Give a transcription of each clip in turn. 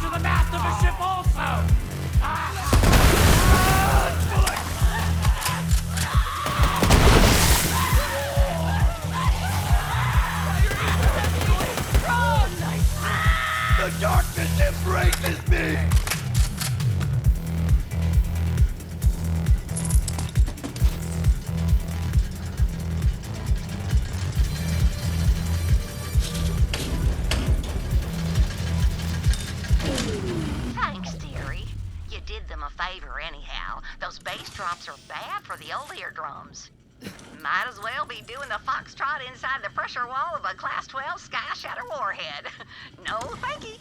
to the mast of the ship also! The darkness embraces me! Thanks, dearie. You did them a favor anyhow. Those bass drops are bad for the old eardrums. Might as well be doing the foxtrot inside the pressure wall of a Class 12 Sky Shatter warhead. No, thank you.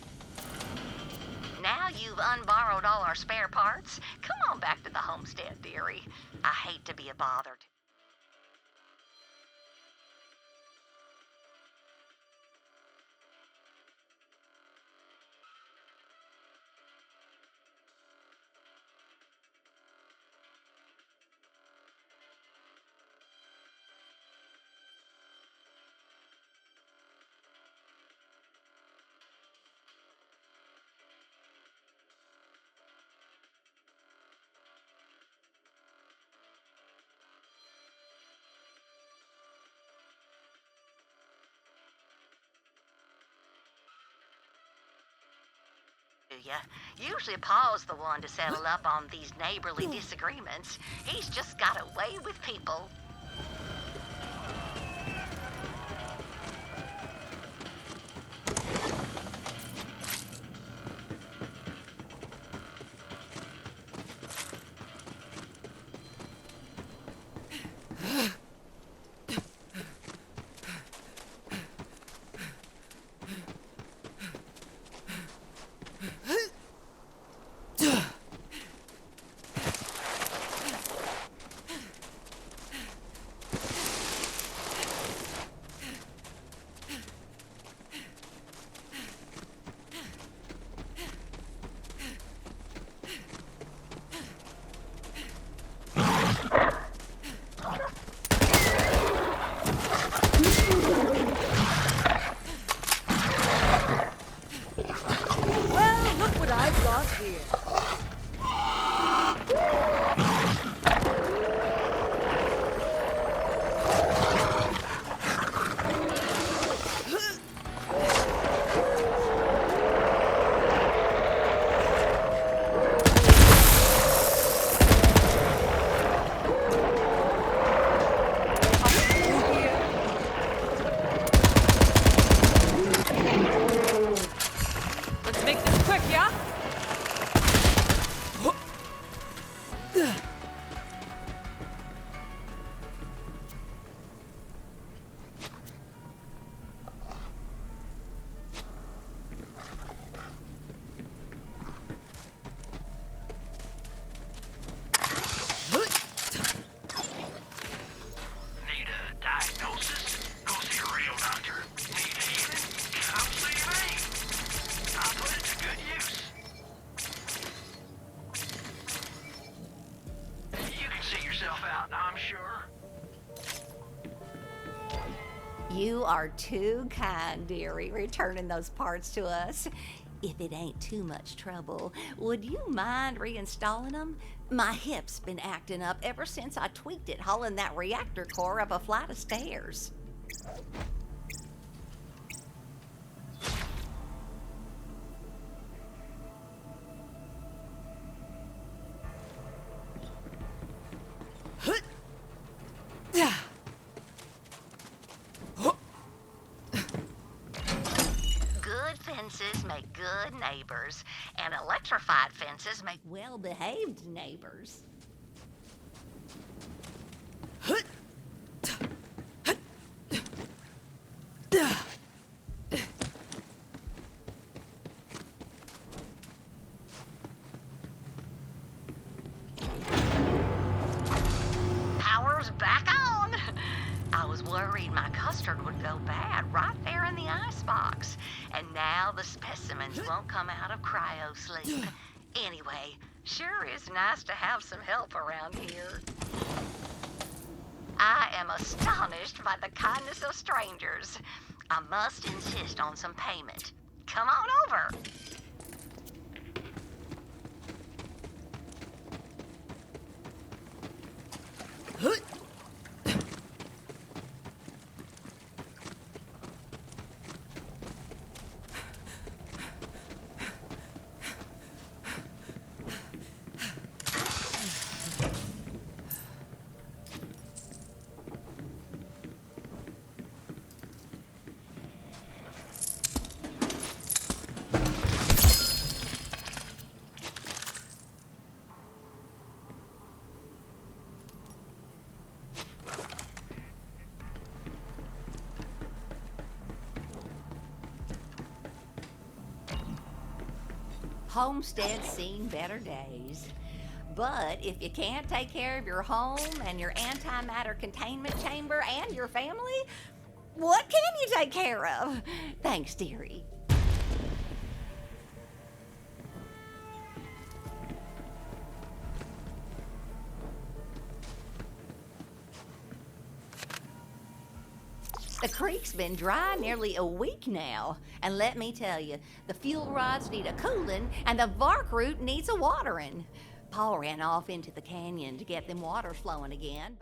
Now you've unborrowed all our spare parts, come on back to the homestead, dearie. I hate to be a bothered. Usually Paul's the one to settle up on these neighborly disagreements. He's just got a way with people. You are too kind, dearie, returning those parts to us. If it ain't too much trouble, would you mind reinstalling them? My hip's been acting up ever since I tweaked it hauling that reactor core up a flight of stairs. Fences make good neighbors, and electrified fences make well-behaved neighbors. Power's back on! I was worried my custard would go bad right there in the icebox. And now the specimens won't come out of cryo sleep. Anyway, sure is nice to have some help around here. I am astonished by the kindness of strangers. I must insist on some payment. Come on over. Homestead's seen better days. But if you can't take care of your home and your antimatter containment chamber and your family, what can you take care of? Thanks, dearie. The creek's been dry nearly a week now, and let me tell you, the fuel rods need a cooling, and the bark root needs a watering. Paul ran off into the canyon to get them waters flowing again.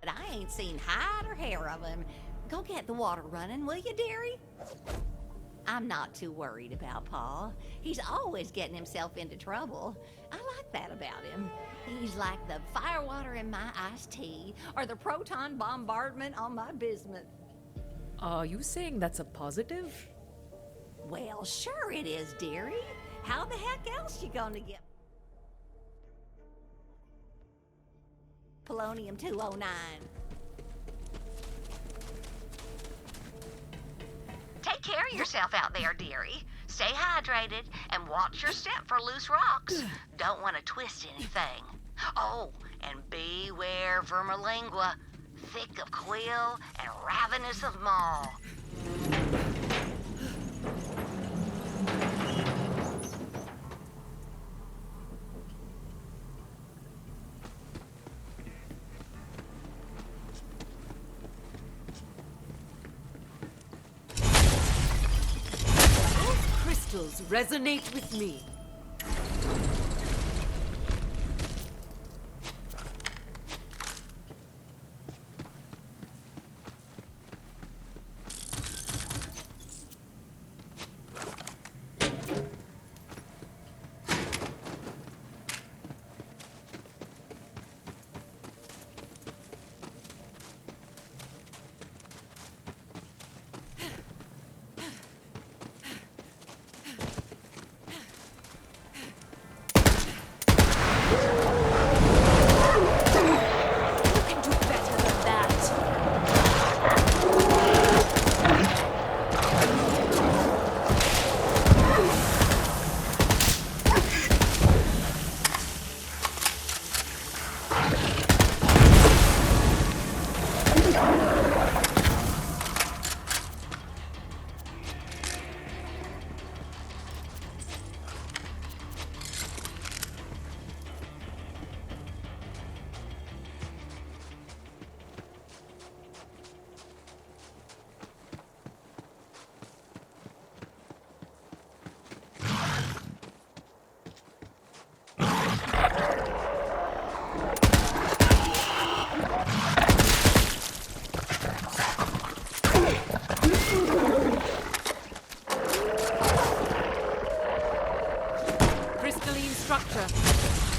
But I ain't seen hide or hair of him. Go get the water running, will you, dearie? I'm not too worried about Paul. He's always getting himself into trouble. I like that about him. He's like the firewater in my iced tea or the proton bombardment on my bismuth. Are you saying that's a positive? Well, sure it is, dearie. How the heck else you gonna get polonium 209? Take care of yourself out there, dearie. Stay hydrated and watch your step for loose rocks. Don't want to twist anything. Oh, and beware vermilingua, thick of quill and ravenous of maw. Crystals resonate with me.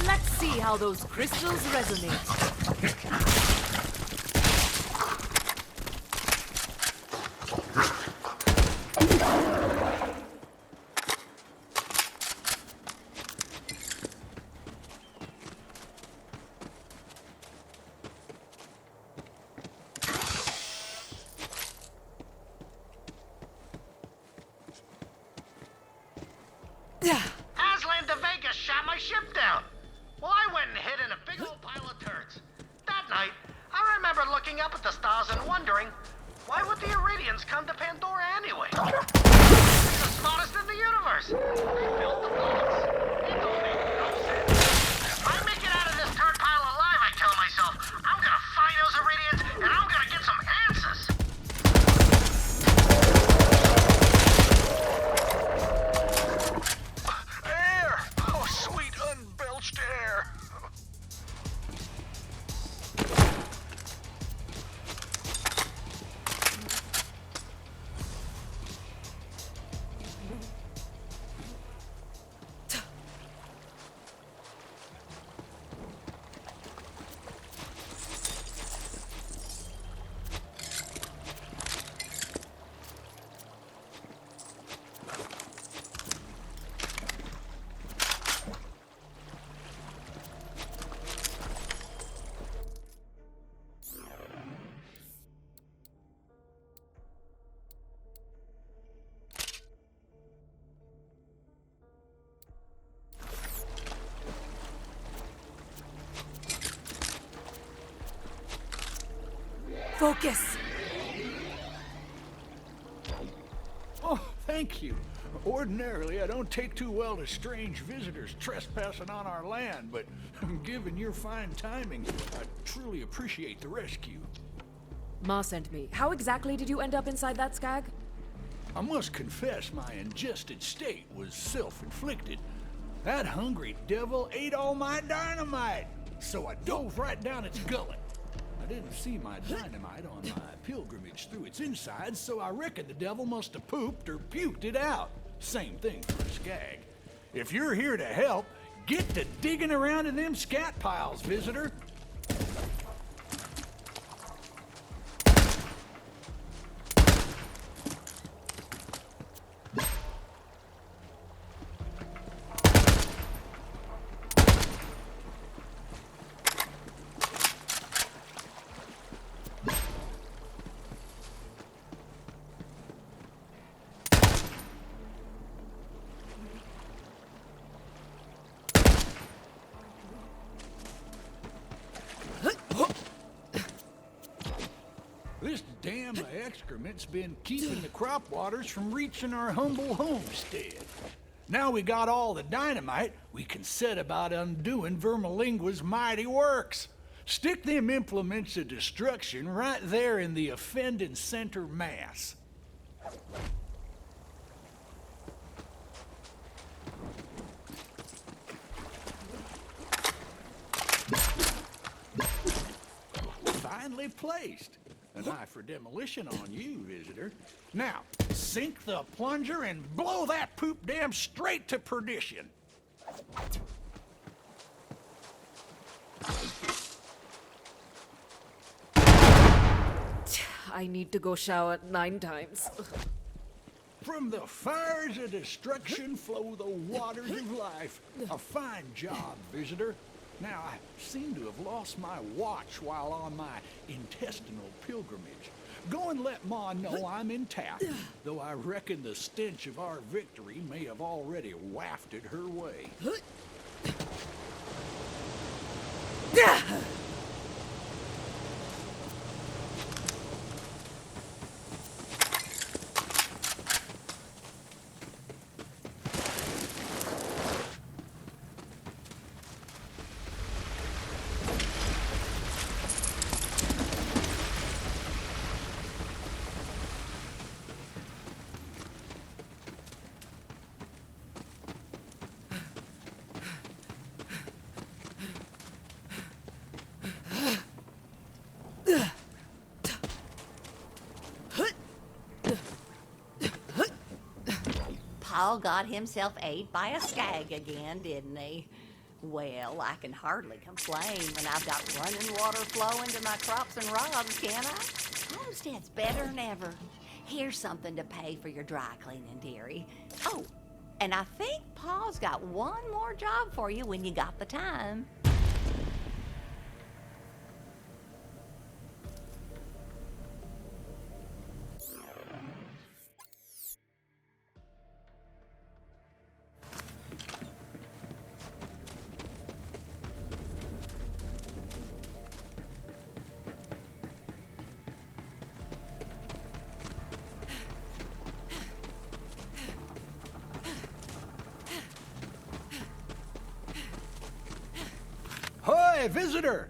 Let's see how those crystals resonate. Aslan de Vegas shot my ship down. Well, I went and hid in a big old pile of turds. That night, I remember looking up at the stars and wondering, come to Pandora anyway? He's the smartest in the universe. He built the boats. It don't make no sense. If I make it out of this dirt pile alive, I tell myself, I'm gonna find those Iridians and I'm gonna get some answers. Air! Oh, sweet unbelched air. Focus! Oh, thank you. Ordinarily, I don't take too well to strange visitors trespassing on our land, but given your fine timing, I truly appreciate the rescue. Ma sent me. How exactly did you end up inside that skag? I must confess my ingested state was self-inflicted. That hungry devil ate all my dynamite, so I dove right down its gullet. I didn't see my dynamite on my pilgrimage through its insides, so I reckon the devil must have pooped or puked it out. Same thing for a skag. If you're here to help, get to digging around in them scat piles, visitor. This dam of excrement's been keeping the crop waters from reaching our humble homestead. Now we got all the dynamite, we can set about undoing Vermalingua's mighty works. Stick them implements of destruction right there in the offending center mass. Finely placed. An eye for demolition on you, visitor. Now, sink the plunger and blow that poop dam straight to perdition. I need to go shower 9 times. From the fires of destruction flow the waters of life. A fine job, visitor. Now, I seem to have lost my watch while on my intestinal pilgrimage. Go and let Ma know I'm intact, though I reckon the stench of our victory may have already wafted her way. Paul got himself ate by a skag again, didn't he? Well, I can hardly complain when I've got running water flowing to my crops and rods, can I? Homestead's better than ever. Here's something to pay for your dry cleaning, dearie. Oh, and I think Paul's got one more job for you when you got the time. Hey, visitor!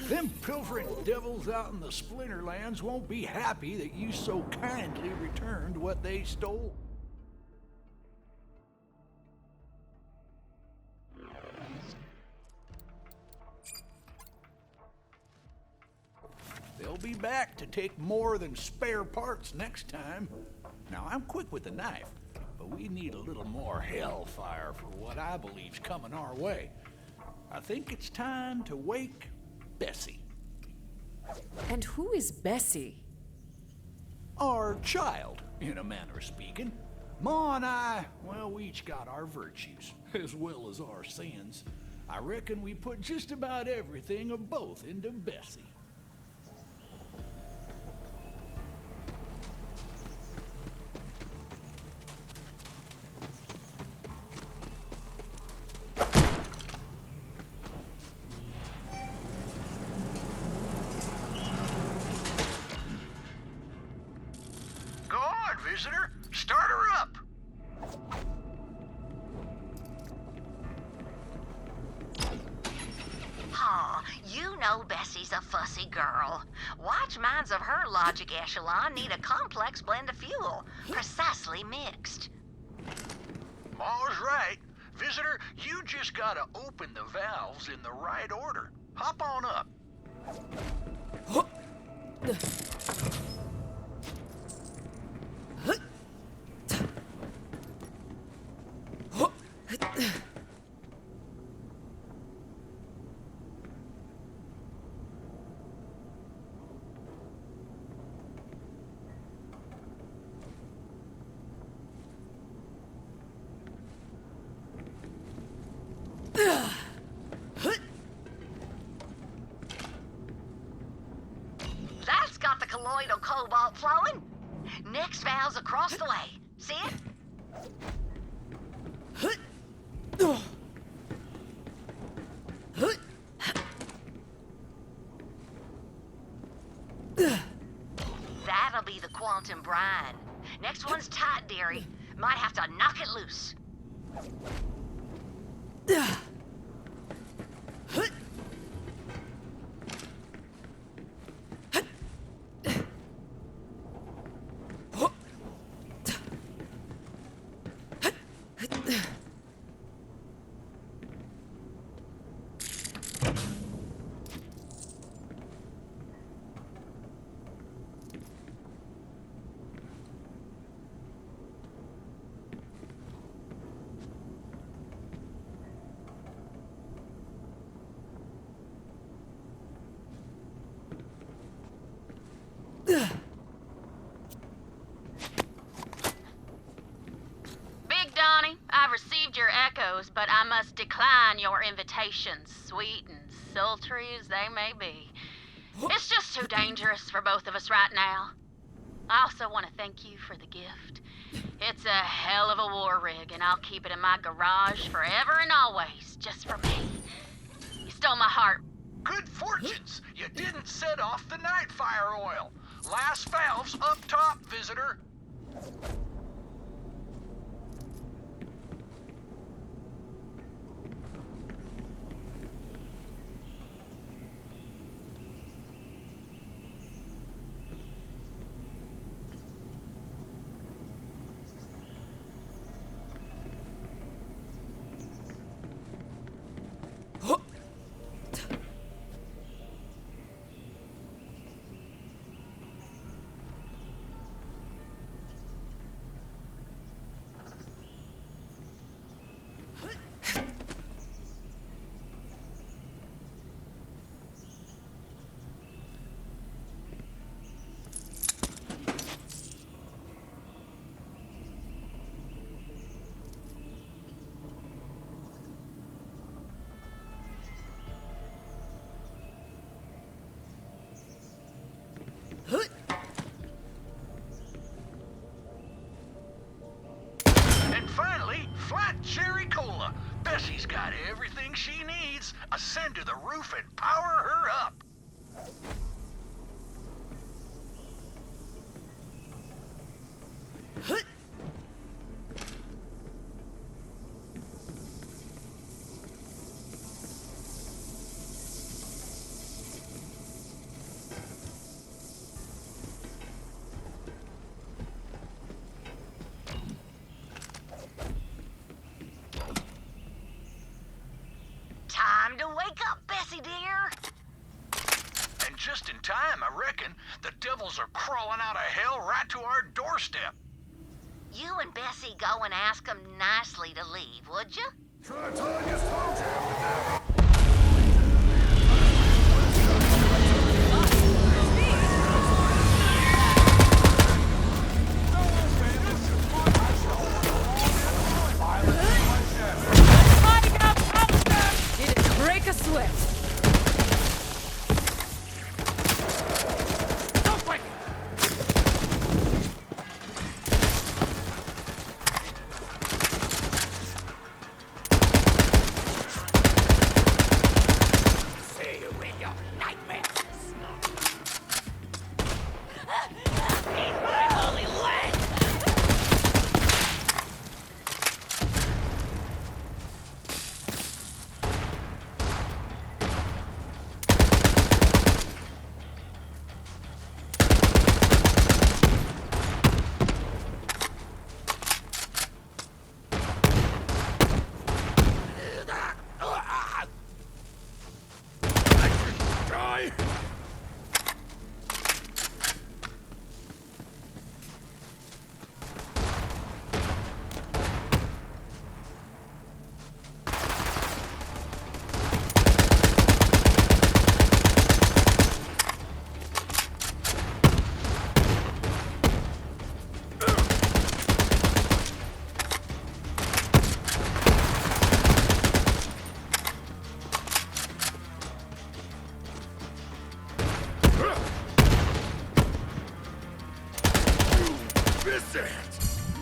Them pilfering devils out in the Splinterlands won't be happy that you so kindly returned what they stole. They'll be back to take more than spare parts next time. Now, I'm quick with the knife, but we need a little more hellfire for what I believe's coming our way. I think it's time to wake Bessie. And who is Bessie? Our child, in a manner of speaking. Ma and I, well, we each got our virtues, as well as our sins. I reckon we put just about everything of both into Bessie. Go on, visitor. Start her up. Aw, you know Bessie's a fussy girl. Watch minds of her logic echelon need a complex blend of fuel, precisely mixed. Ma's right. Visitor, you just gotta open the valves in the right order. Hop on up. That's got the colloidal cobalt flowing. Next valve's across the way. See it? That'll be the quantum brine. Next one's tight, dearie. Might have to knock it loose. Big Donnie, I've received your echoes, but I must decline your invitations, sweet and sultry as they may be. It's just too dangerous for both of us right now. I also want to thank you for the gift. It's a hell of a war rig, and I'll keep it in my garage forever and always, just for me. You stole my heart. Good fortunes. You didn't set off the night fire oil. Last valve's up top, visitor. And finally, flat cherry cola. Bessie's got everything she needs. Ascend to the roof and power her up. time, I reckon. The devils are crawling out of hell right to our doorstep. You and Bessie go and ask them nicely to leave, would you? Didn't break a sweat.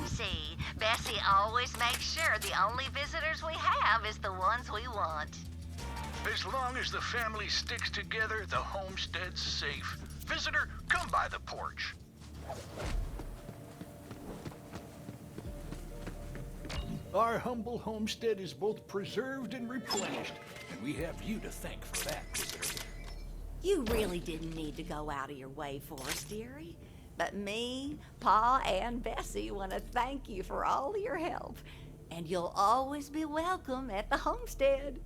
See, Bessie always makes sure the only visitors we have is the ones we want. As long as the family sticks together, the homestead's safe. Visitor, come by the porch. Our humble homestead is both preserved and replenished, and we have you to thank for that, visitor. You really didn't need to go out of your way for us, dearie. But me, Pa, and Bessie want to thank you for all your help. And you'll always be welcome at the homestead.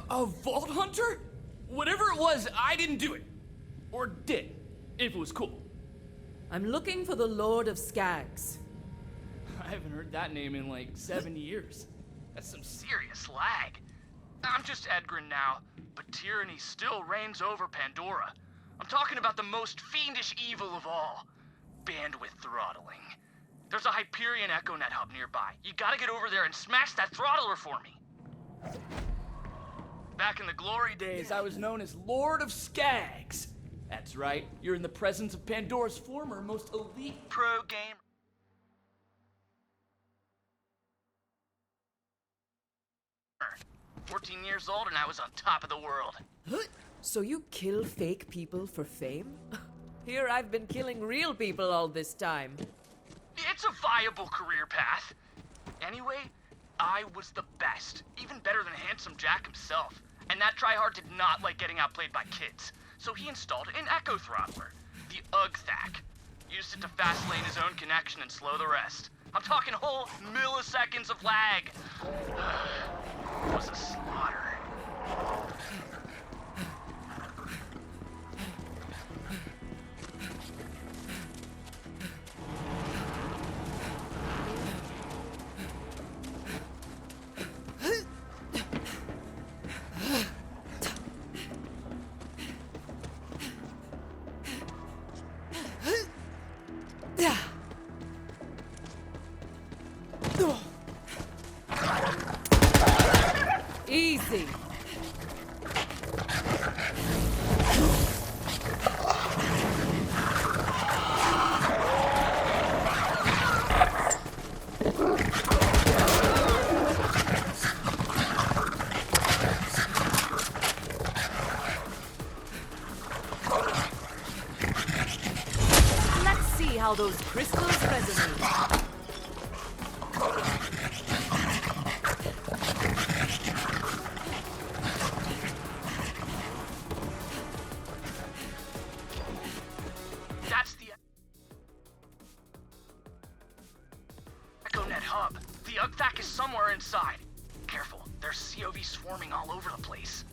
A vault hunter? Whatever it was, I didn't do it. Or did, if it was cool. I'm looking for the Lord of Skags. I haven't heard that name in like 7 years. That's some serious lag. I'm just Edgren now, but tyranny still reigns over Pandora. I'm talking about the most fiendish evil of all. Bandwidth throttling. There's a Hyperion EchoNet hub nearby. You gotta get over there and smash that throttler for me. Back in the glory days, I was known as Lord of Skags. That's right, you're in the presence of Pandora's former most elite pro gamer. 14 years old and I was on top of the world. So you kill fake people for fame? Here I've been killing real people all this time. It's a viable career path. Anyway, I was the best, even better than Handsome Jack himself. And that tryhard did not like getting outplayed by kids. So he installed an echo throttler, the UGTHAC. Used it to fast lane his own connection and slow the rest. I'm talking whole milliseconds of lag. It was a slaughter. Easy. Let's see how those crystals resonate. That's the EchoNet hub. The UGTHAC is somewhere inside. Careful, there's COV swarming all over the place.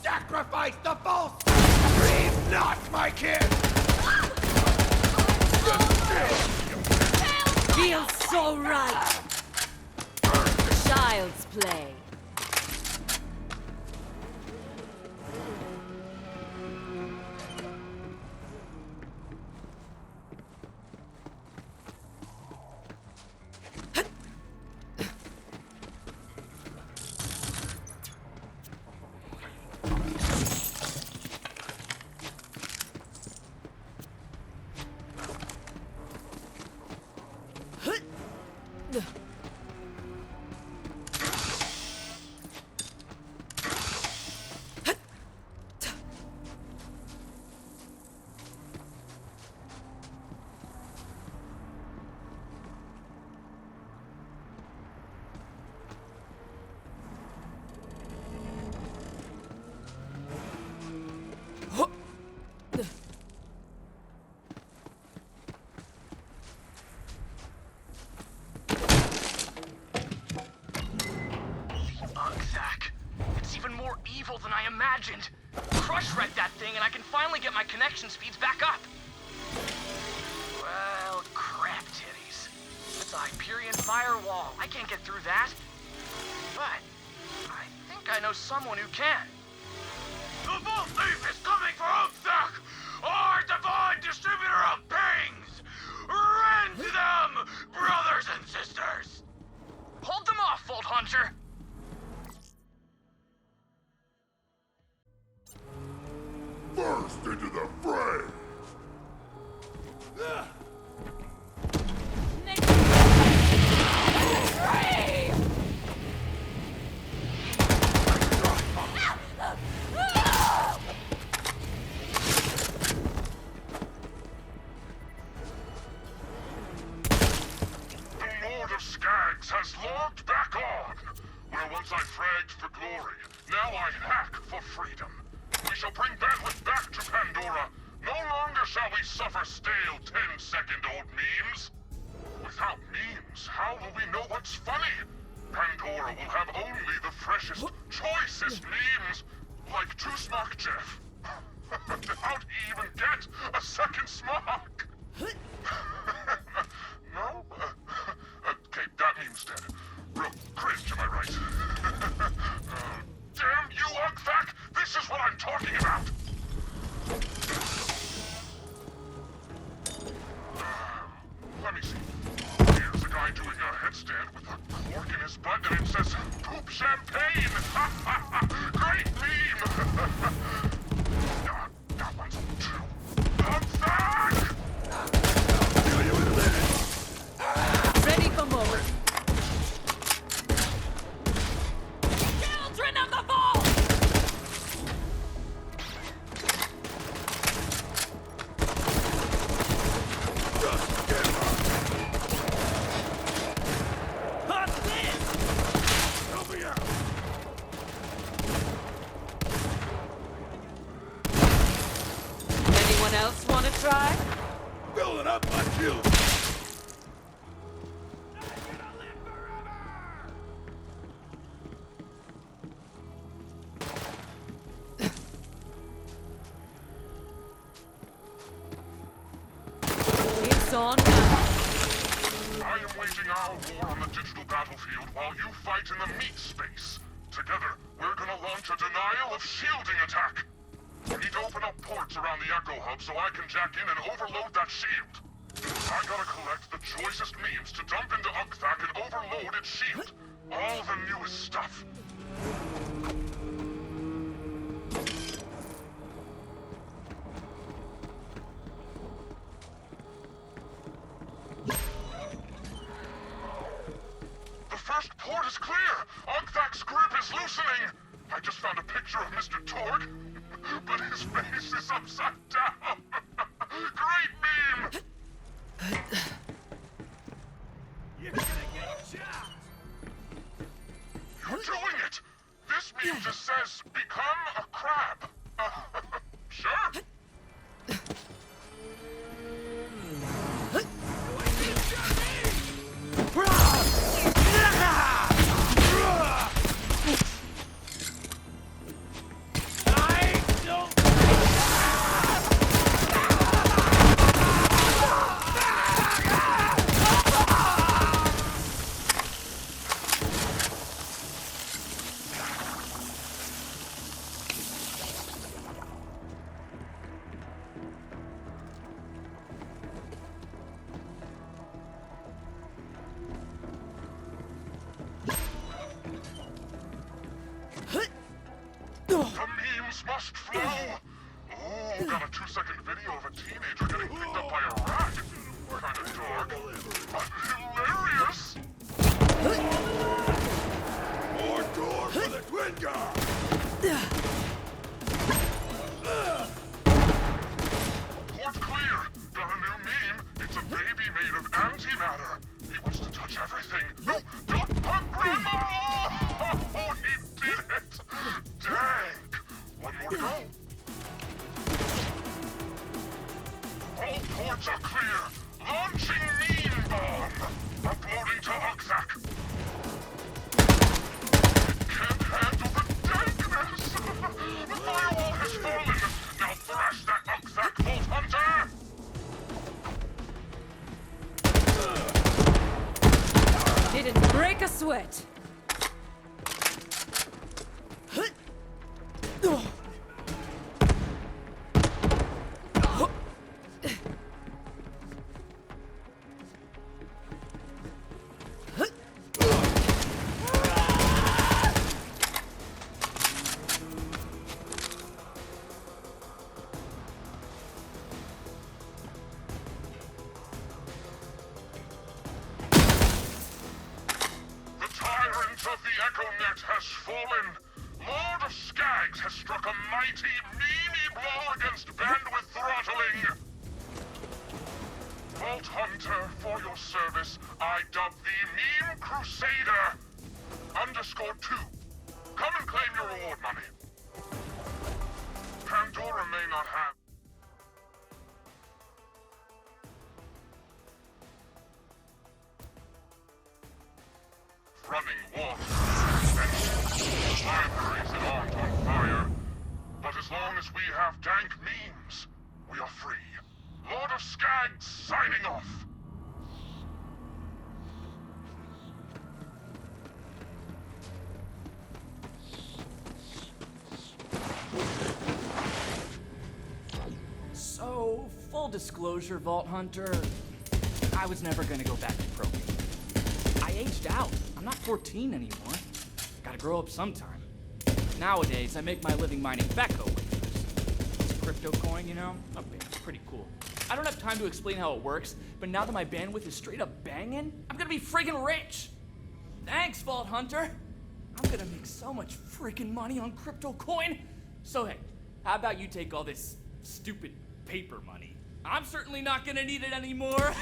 Sacrifice the false! Grieve not, my kid! Feels so right. Child's play. evil than I imagined. Crush wreck that thing and I can finally get my connection speeds back up. Well, crap titties. It's a Hyperion firewall. I can't get through that. But I think I know someone who can. The Vault Thief is coming for Oakthak, our divine distributor of pings! Rend them, brothers and sisters! Hold them off, Vault Hunter! First into the fray! Has logged back on. Where once I fragged for glory, now I hack for freedom. We shall bring bandwidth back to Pandora. No longer shall we suffer stale 10-second-old memes. Without memes, how will we know what's funny? Pandora will have only the freshest, choicest memes, like Two Smock Jeff. How'd he even get a second smock? No? Okay, that meme's dead. Real cringe, am I right? Damn you, Ugthak! This is what I'm talking about! Let me see. Here's a guy doing a headstand with a cork in his butt and it says, "Poop champagne!" Great meme! That one's too. Ugthak! Ready for more. Children of the Vault! Help me out! Anyone else want to try? Building up my shield! It's on now. I am waging our war on the digital battlefield while you fight in the meat space. Together, we're gonna launch a denial of shielding attack. We need to open up ports around the Echo Hub so I can jack in and overload that shield. I gotta collect the choicest memes to dump into Ugthak and overload its shield. All the newest stuff. The first port is clear! Ugthak's grip is loosening! I just found a picture of Mr. Torg, but his face is upside down! Great meme! You're gonna get shot! You're doing it! This meme just says, become a crab. Sure. The memes must flow! Oh, got a 2-second video of a teenager getting picked up by a rat. Kinda dark, but hilarious! More door for the twin guy! Port clear! Got a new meme. It's a baby made of antimatter. He wants to touch everything. No, don't hug Grandma! Oh, he did it! Dang! One more to go. All ports are clear. Launching meme bomb. Uploading to Hucksack. Can't handle the dankness. The firewall has fallen. Now thrash that Hucksack, Vault Hunter. Didn't break a sweat. Of the EchoNet has fallen. Lord of Skags has struck a mighty, meany blow against bandwidth throttling. Vault Hunter, for your service, I dub thee Meme Crusader. _2. Come and claim your reward money. Pandora may not have... running water, and libraries that aren't on fire. But as long as we have dank memes, we are free. Lord of Skags signing off. So, full disclosure, Vault Hunter, I was never gonna go back to pro gaming. I aged out. I'm not 14 anymore. Gotta grow up sometime. Nowadays, I make my living mining Becco wafers. This crypto coin, you know? Oh, man, it's pretty cool. I don't have time to explain how it works, but now that my bandwidth is straight up banging, I'm gonna be friggin' rich! Thanks, Vault Hunter! I'm gonna make so much friggin' money on crypto coin! So hey, how about you take all this stupid paper money? I'm certainly not gonna need it anymore!